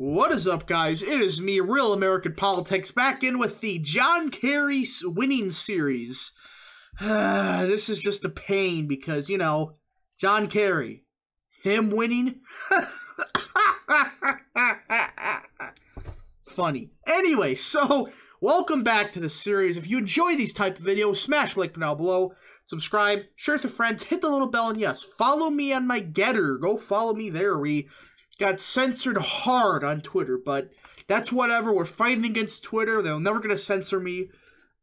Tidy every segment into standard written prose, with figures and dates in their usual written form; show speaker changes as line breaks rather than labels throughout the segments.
What is up, guys? It is me, Real American Politics, back in with the John Kerry winning series. This is just a pain because, you know, John Kerry, him winning? Funny. Anyway, so, welcome back to the series. If you enjoy these type of videos, smash the like button down below, subscribe, share with your friends, hit the little bell, and yes, follow me on my Getter. Go follow me there. We got censored hard on Twitter, but that's whatever. We're fighting against Twitter. They're never going to censor me.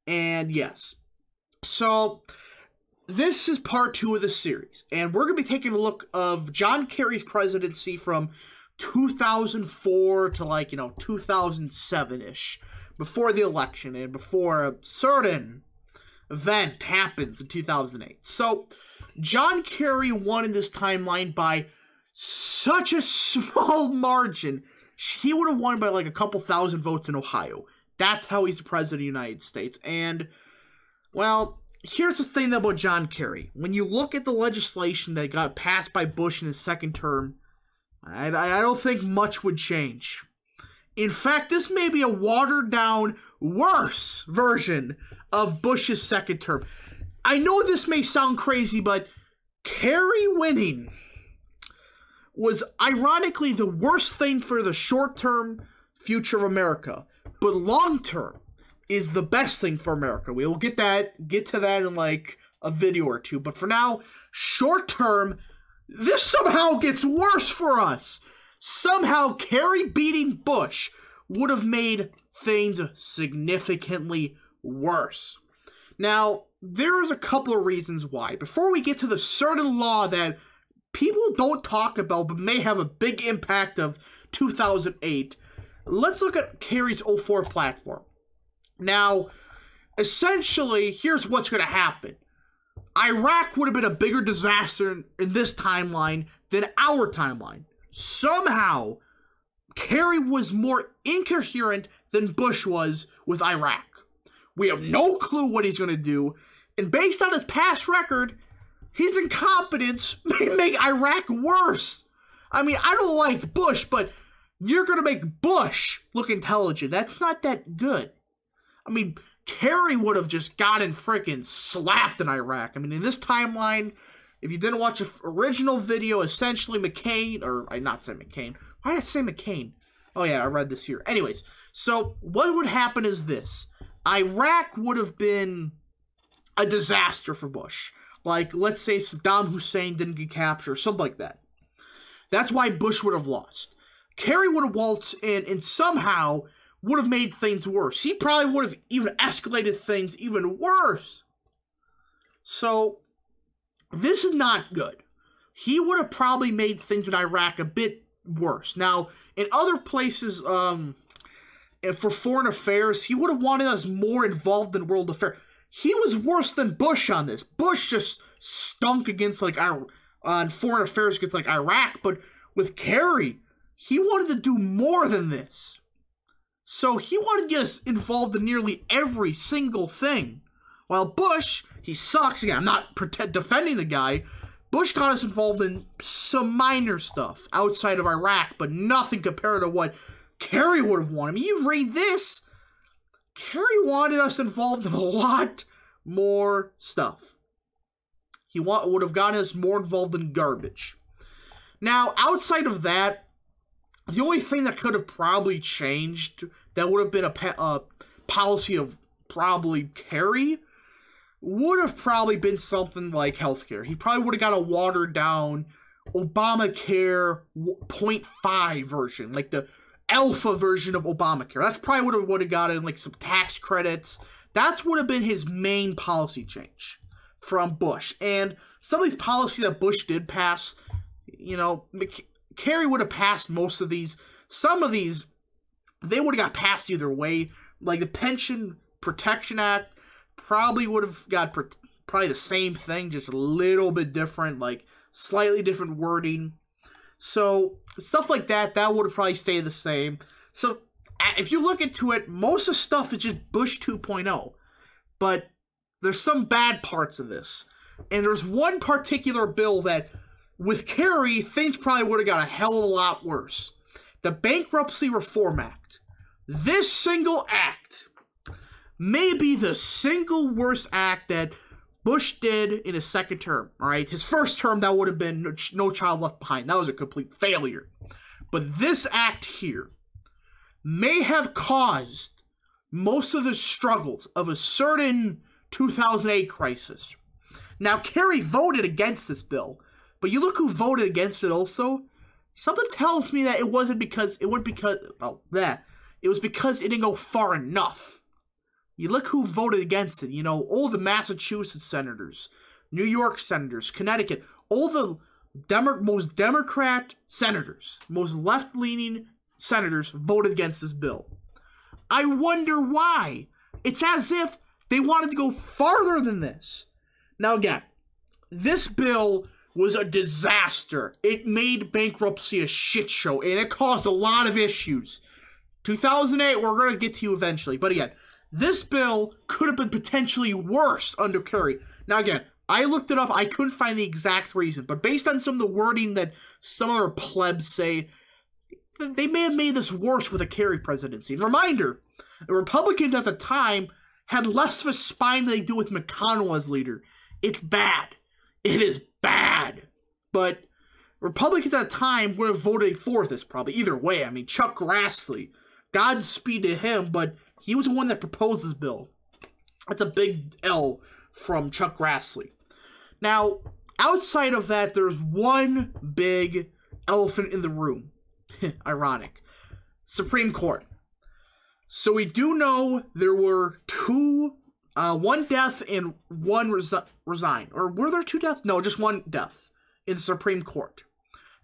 And yes. So, this is part 2 of the series. And we're going to be taking a look of John Kerry's presidency from 2004 to, like, 2007-ish. Before the election and before a certain event happens in 2008. So, John Kerry won in this timeline by such a small margin. He would have won by like a couple thousand votes in Ohio. That's how he's the president of the United States. And, well, here's the thing about John Kerry. When you look at the legislation that got passed by Bush in his second term, I don't think much would change. In fact, this may be a watered-down, worse version of Bush's second term. I know this may sound crazy, but Kerry winning was ironically the worst thing for the short-term future of America, but long-term is the best thing for America. We will get to that in like a video or two, but for now, short-term, this somehow gets worse for us. Somehow, Kerry beating Bush would have made things significantly worse. Now, there is a couple of reasons why. Before we get to the certain law that people don't talk about but may have a big impact of 2008, let's look at Kerry's 04 platform. Now, essentially, here's what's going to happen. Iraq would have been a bigger disaster in this timeline than our timeline. Somehow, Kerry was more incoherent than Bush was with Iraq. We have no clue what he's going to do, and based on his past record, his incompetence may make Iraq worse. I mean, I don't like Bush, but you're going to make Bush look intelligent. That's not that good. I mean, Kerry would have just gotten freaking slapped in Iraq. I mean, in this timeline, if you didn't watch the original video, essentially McCain, or I not say McCain. Why did I say McCain? Oh yeah, I read this here. Anyways, so what would happen is this. Iraq would have been a disaster for Bush. Like, let's say Saddam Hussein didn't get captured, or something like that. That's why Bush would have lost. Kerry would have waltzed in and somehow would have made things worse. He probably would have even escalated things even worse. So, this is not good. He would have probably made things in Iraq a bit worse. Now, in other places, for foreign affairs, he would have wanted us more involved in world affairs. He was worse than Bush on this. Bush just stunk against, like, on foreign affairs against, like, Iraq. But with Kerry, he wanted to do more than this. So he wanted to get us involved in nearly every single thing. While Bush, he sucks. Again, I'm not defending the guy. Bush got us involved in some minor stuff outside of Iraq, but nothing compared to what Kerry would have wanted. I mean, you read this, Kerry wanted us involved in a lot more stuff. He would have gotten us more involved in garbage. Now, outside of that, the only thing that could have probably changed, that would have been a policy of probably Kerry, would have probably been something like healthcare. He probably would have got a watered-down Obamacare 0.5 version, like the alpha version of Obamacare. That's probably what would have gotten, like, some tax credits. That's would have been his main policy change from Bush. And some of these policies that Bush did pass, Kerry would have passed most of these. Some of these, they would have got passed either way. Like the Pension Protection Act probably would have got probably the same thing, just a little bit different, like slightly different wording. So, stuff like that, that would have probably stayed the same. So, if you look into it, most of the stuff is just Bush 2.0. But there's some bad parts of this. And there's one particular bill that, with Kerry, things probably would have got a hell of a lot worse. the Bankruptcy Reform Act. This single act may be the single worst act that Bush did in his second term, all right? His first term, that would have been No Child Left Behind. That was a complete failure. But this act here may have caused most of the struggles of a certain 2008 crisis. Now, Kerry voted against this bill, but you look who voted against it also. Something tells me that it was because it was because it didn't go far enough. You look who voted against it. You know, all the Massachusetts senators, New York senators, Connecticut, all the most Democrat senators, most left-leaning senators voted against this bill. I wonder why. It's as if they wanted to go farther than this. Now again, this bill was a disaster. It made bankruptcy a shit show, and it caused a lot of issues. 2008, we're going to get to you eventually. But again, this bill could have been potentially worse under Kerry. Now again, I looked it up. I couldn't find the exact reason. But based on some of the wording that some other plebs say, they may have made this worse with a Kerry presidency. And reminder, the Republicans at the time had less of a spine than they do with McConnell as leader. It's bad. It is bad. But Republicans at the time would have voted for this probably. Either way, I mean, Chuck Grassley, Godspeed to him, but he was the one that proposed this bill. That's a big L from Chuck Grassley. Now, outside of that, there's one big elephant in the room. Ironic. Supreme Court. So we do know there were one death and one resign. Or were there two deaths? No, just one death in the Supreme Court.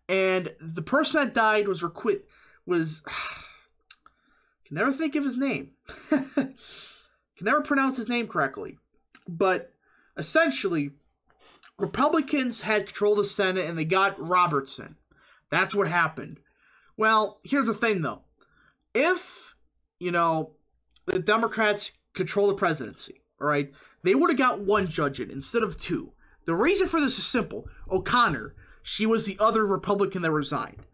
And the person that died can never think of his name. Can never pronounce his name correctly. But essentially, Republicans had control of the Senate and they got Robertson. That's what happened. Well, here's the thing though. If, the Democrats control the presidency, all right, they would have got one judge in instead of two. The reason for this is simple. O'Connor, she was the other Republican that resigned.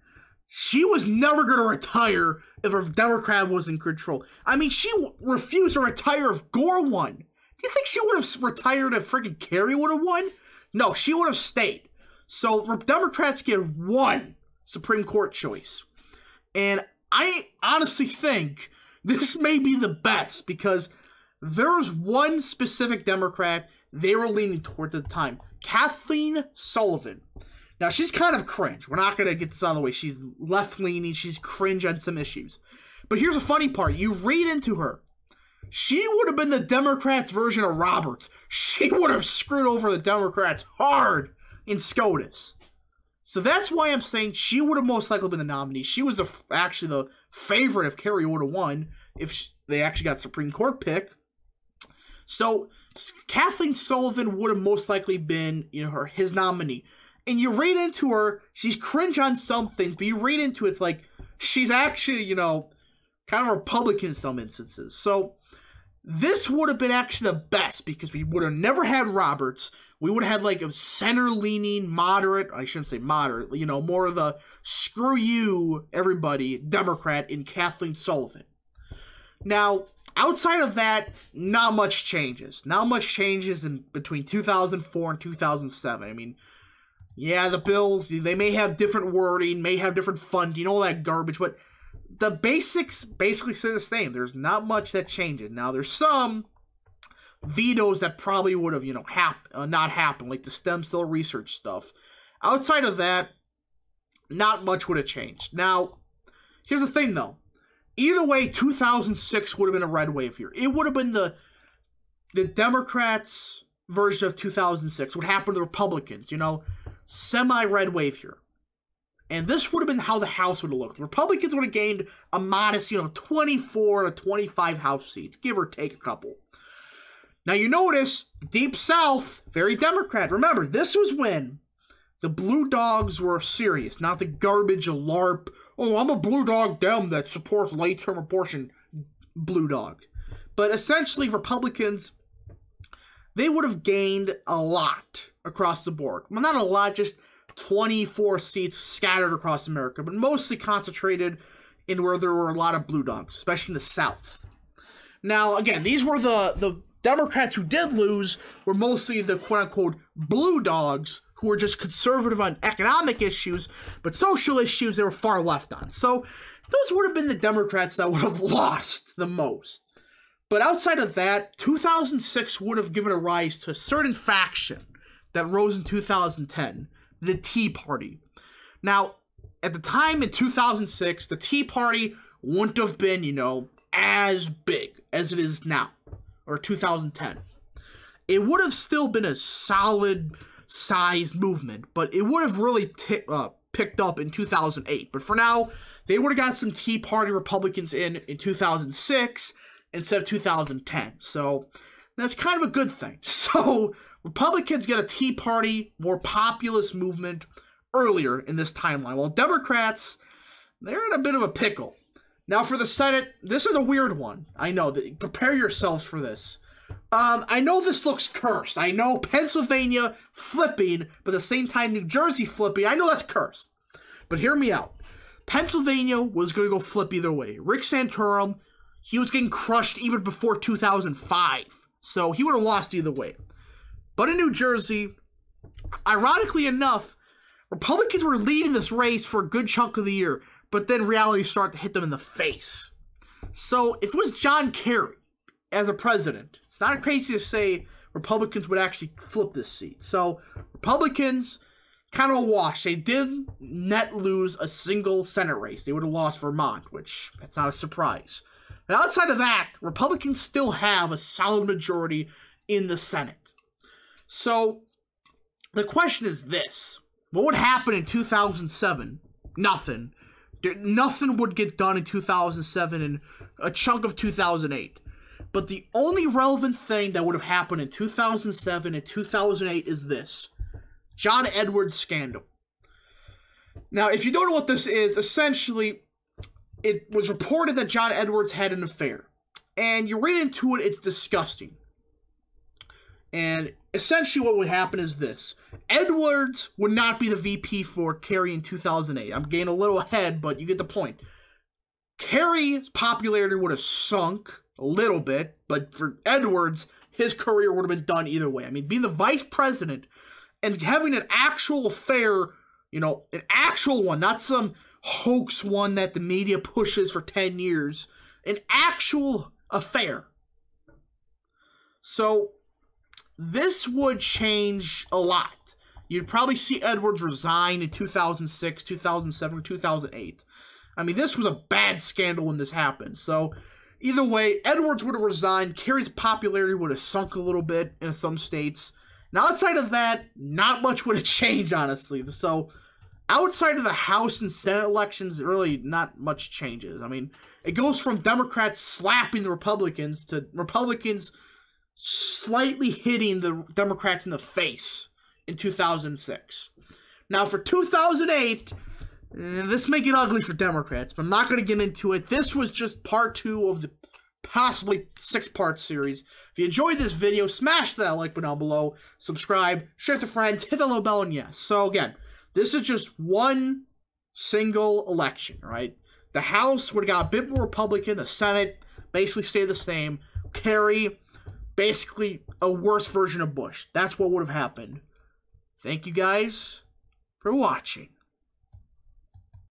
She was never going to retire if a Democrat was in control. I mean, she refused to retire if Gore won. Do you think she would have retired if freaking Kerry would have won? No, she would have stayed. So Democrats get one Supreme Court choice. And I honestly think this may be the best because there's one specific Democrat they were leaning towards at the time. Kathleen Sullivan. Now, she's kind of cringe. We're not going to get this out of the way. She's left-leaning. She's cringe on some issues. But here's the funny part. You read into her. She would have been the Democrats' version of Roberts. She would have screwed over the Democrats hard in SCOTUS. So that's why I'm saying she would have most likely been the nominee. She was actually the favorite if Kerry would have won, if they actually got Supreme Court pick. So Kathleen Sullivan would have most likely been, his nominee. And you read into her, she's cringe on some things, but you read into it's like she's actually, kind of Republican in some instances. So this would have been actually the best because we would have never had Roberts. We would have had like a center-leaning, moderate, I shouldn't say moderate, more of the screw you, everybody, Democrat in Kathleen Sullivan. Now, outside of that, not much changes. Not much changes in between 2004 and 2007. I mean, yeah, the bills, they may have different wording, may have different funding, all that garbage, but the basics basically stay the same. There's not much that changes. Now, there's some vetoes that probably would have, not happened, like the stem cell research stuff. Outside of that, not much would have changed. Now, here's the thing, though. Either way, 2006 would have been a red wave here. It would have been the Democrats' version of 2006. What happened to the Republicans, semi-red wave here. And this would have been how the House would have looked. The Republicans would have gained a modest, 24 to 25 House seats, give or take a couple. Now, you notice, Deep South, very Democrat. Remember, this was when the Blue Dogs were serious, not the garbage of LARP. Oh, I'm a Blue Dog Dem that supports late-term abortion, Blue Dog. But essentially, Republicans, they would have gained a lot across the board. Well, not a lot, just 24 seats scattered across America, but mostly concentrated in where there were a lot of blue dogs, especially in the South. Now, again, these were the Democrats who did lose were mostly the quote-unquote blue dogs who were just conservative on economic issues, but social issues they were far left on. So those would have been the Democrats that would have lost the most. But outside of that, 2006 would have given a rise to a certain faction that rose in 2010, the Tea Party. Now, at the time in 2006, the Tea Party wouldn't have been, as big as it is now, or 2010. It would have still been a solid-sized movement, but it would have really picked up in 2008. But for now, they would have got some Tea Party Republicans in 2006 instead of 2010. So that's kind of a good thing. So Republicans get a Tea Party, more populist movement earlier in this timeline, while Democrats, they're in a bit of a pickle. Now for the Senate, this is a weird one. I know, prepare yourselves for this. I know this looks cursed. I know Pennsylvania flipping, but at the same time New Jersey flipping. I know that's cursed. But hear me out. Pennsylvania was going to go flip either way. Rick Santorum, he was getting crushed even before 2005. So he would have lost either way. But in New Jersey, ironically enough, Republicans were leading this race for a good chunk of the year, but then reality started to hit them in the face. So if it was John Kerry as a president, it's not crazy to say Republicans would actually flip this seat. So Republicans kind of a wash. They did net lose a single Senate race. They would have lost Vermont, which that's not a surprise. But outside of that, Republicans still have a solid majority in the Senate. So the question is this. What would happen in 2007? Nothing. Nothing would get done in 2007 and a chunk of 2008. But the only relevant thing that would have happened in 2007 and 2008 is this. John Edwards scandal. Now, if you don't know what this is, essentially, it was reported that John Edwards had an affair. And you read into it, it's disgusting. And essentially what would happen is this. Edwards would not be the VP for Kerry in 2008. I'm getting a little ahead, but you get the point. Kerry's popularity would have sunk a little bit, but for Edwards, his career would have been done either way. I mean, being the vice president and having an actual affair, an actual one, not some hoax one that the media pushes for 10 years, an actual affair. So this would change a lot. You'd probably see Edwards resign in 2006, 2007, 2008. I mean, this was a bad scandal when this happened. So either way, Edwards would have resigned. Kerry's popularity would have sunk a little bit in some states. Now, outside of that, not much would have changed, honestly. So outside of the House and Senate elections, really not much changes. I mean, it goes from Democrats slapping the Republicans to Republicans slightly hitting the Democrats in the face in 2006. Now, for 2008, this may get ugly for Democrats, but I'm not going to get into it. This was just part 2 of the possibly 6-part series. If you enjoyed this video, smash that like button down below, subscribe, share with your friends, hit the little bell, and yes. So again, this is just one single election, right? The House would have got a bit more Republican. The Senate basically stayed the same. Kerry, basically a worse version of Bush. That's what would have happened. Thank you guys for watching.